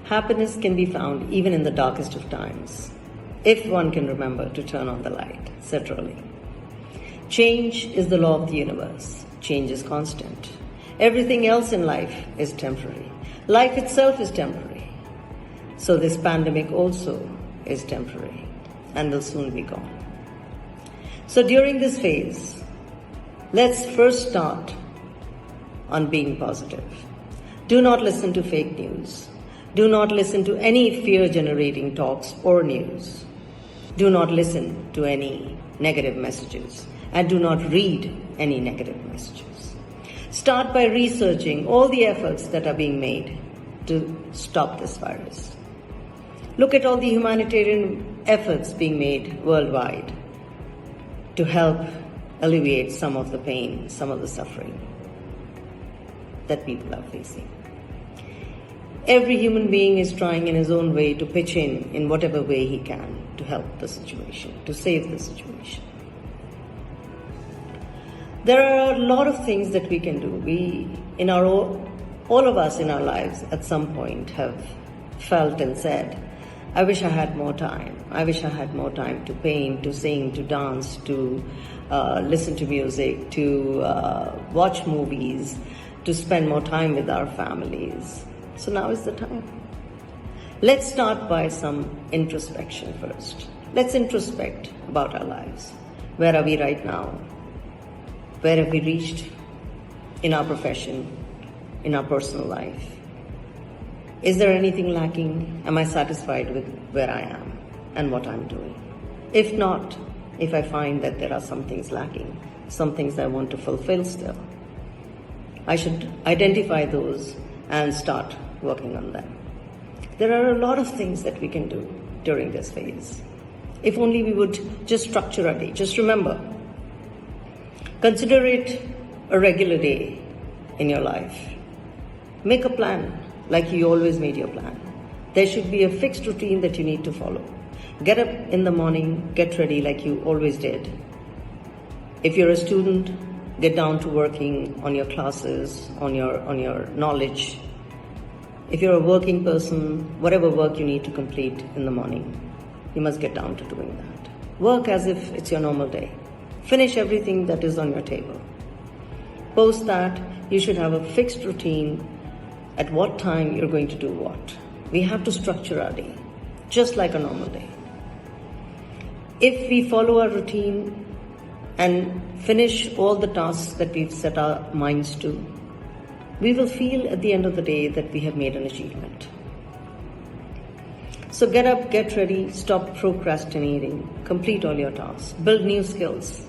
Happiness can be found even in the darkest of times, if one can remember to turn on the light, said Rowling. Change is the law of the universe. Change is constant. Everything else in life is temporary. Life itself is temporary. So this pandemic also is temporary and will soon be gone. So during this phase, let's first start on being positive. Do not listen to fake news. Do not listen to any fear-generating talks or news. Do not listen to any negative messages, and do not read any negative messages. Start by researching all the efforts that are being made to stop this virus. Look at all the humanitarian efforts being made worldwide to help alleviate some of the pain, some of the suffering that people are facing. Every human being is trying in his own way to pitch in whatever way he can to help the situation, to save the situation. There are a lot of things that we can do. All of us in our lives at some point have felt and said, I wish I had more time. I wish I had more time to paint, to sing, to dance, to listen to music, to watch movies, to spend more time with our families. So now is the time. Let's start by some introspection first. Let's introspect about our lives. Where are we right now? Where have we reached in our profession, in our personal life? Is there anything lacking? Am I satisfied with where I am and what I'm doing? If not, if I find that there are some things lacking, some things I want to fulfill still, I should identify those and start working on them. There are a lot of things that we can do during this phase. If only we would just structure our day. Just remember, consider it a regular day in your life. Make a plan like you always made your plan. There should be a fixed routine that you need to follow. Get up in the morning, get ready like you always did. If you're a student, get down to working on your classes, on your knowledge. If you're a working person, whatever work you need to complete in the morning, you must get down to doing that. Work as if it's your normal day. Finish everything that is on your table. Post that, you should have a fixed routine at what time you're going to do what. We have to structure our day, just like a normal day. If we follow our routine and finish all the tasks that we've set our minds to, we will feel at the end of the day that we have made an achievement. So get up, get ready, stop procrastinating, complete all your tasks, build new skills.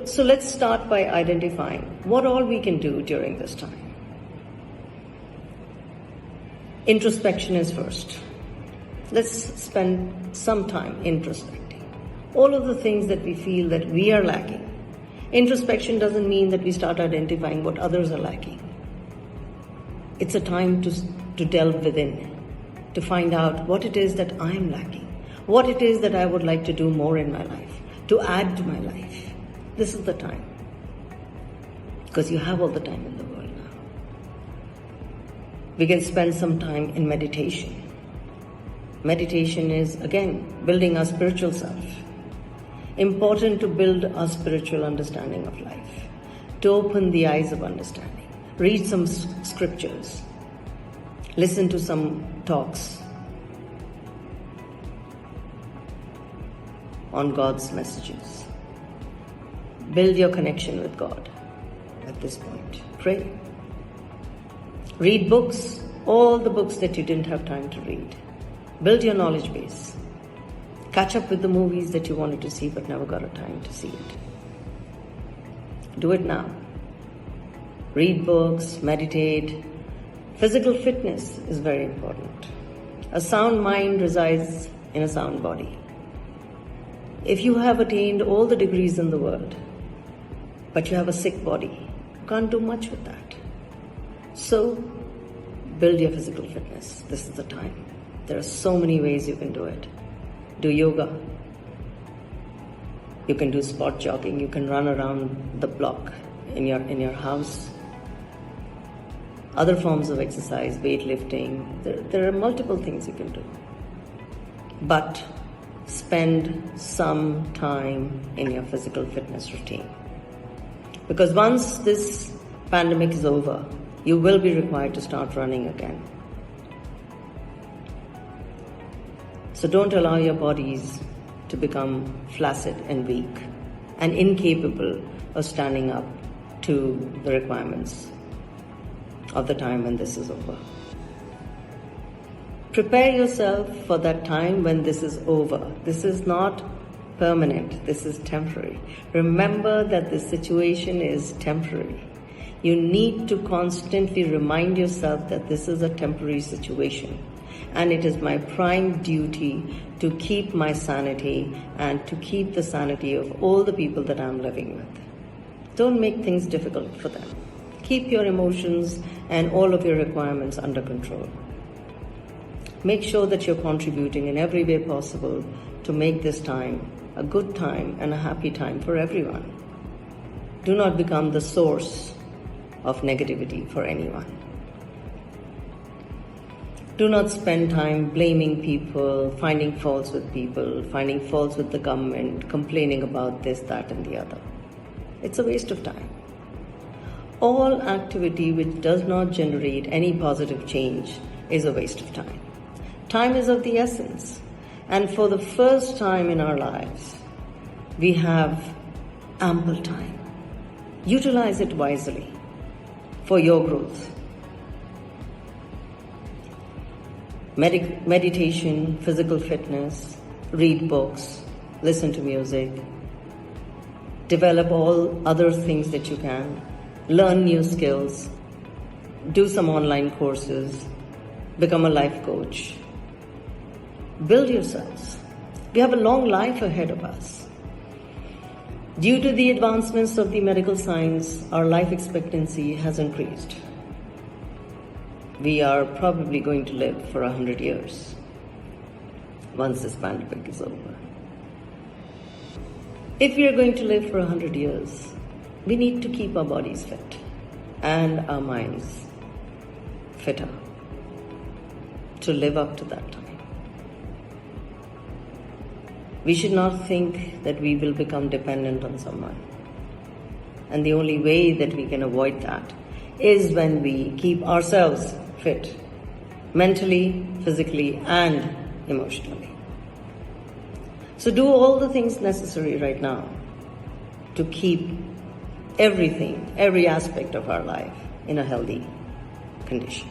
So let's start by identifying what all we can do during this time. Introspection is first. Let's spend some time introspecting all of the things that we feel that we are lacking. Introspection doesn't mean that we start identifying what others are lacking. It's a time to delve within, to find out what it is that I'm lacking, what it is that I would like to do more in my life, to add to my life. This is the time. Because you have all the time in the world now. We can spend some time in meditation. Meditation is, again, building our spiritual self. Important to build our spiritual understanding of life, to open the eyes of understanding. Read some scriptures. Listen to some talks on God's messages. Build your connection with God at this point. Pray. Read books, all the books that you didn't have time to read. Build your knowledge base. Catch up with the movies that you wanted to see but never got a time to see it. Do it now. Read books, meditate. Physical fitness is very important. A sound mind resides in a sound body. If you have attained all the degrees in the world, but you have a sick body, you can't do much with that. So, build your physical fitness. This is the time. There are so many ways you can do it. Do yoga. You can do spot jogging. You can run around the block in your house. other forms of exercise, weightlifting. There are multiple things you can do. But spend some time in your physical fitness routine. Because once this pandemic is over, you will be required to start running again. So don't allow your bodies to become flaccid and weak and incapable of standing up to the requirements of the time when this is over. Prepare yourself for that time when this is over. This is not permanent, this is temporary. Remember that this situation is temporary. You need to constantly remind yourself that this is a temporary situation. And it is my prime duty to keep my sanity and to keep the sanity of all the people that I'm living with. Don't make things difficult for them. Keep your emotions and all of your requirements under control. Make sure that you're contributing in every way possible to make this time a good time and a happy time for everyone. Do not become the source of negativity for anyone. Do not spend time blaming people, finding faults with people, finding faults with the government, complaining about this, that, and the other. It's a waste of time. All activity which does not generate any positive change is a waste of time. Time is of the essence. And for the first time in our lives, we have ample time. Utilize it wisely for your growth. Meditation, physical fitness, read books, listen to music, develop all other things that you can, learn new skills, do some online courses, become a life coach. Build yourselves. We have a long life ahead of us. Due to the advancements of the medical science, our life expectancy has increased. We are probably going to live for 100 years once this pandemic is over. If we are going to live for 100 years, we need to keep our bodies fit and our minds fitter to live up to that time. We should not think that we will become dependent on someone. And the only way that we can avoid that is when we keep ourselves fit, mentally, physically, and emotionally. So do all the things necessary right now to keep everything, every aspect of our life in a healthy condition.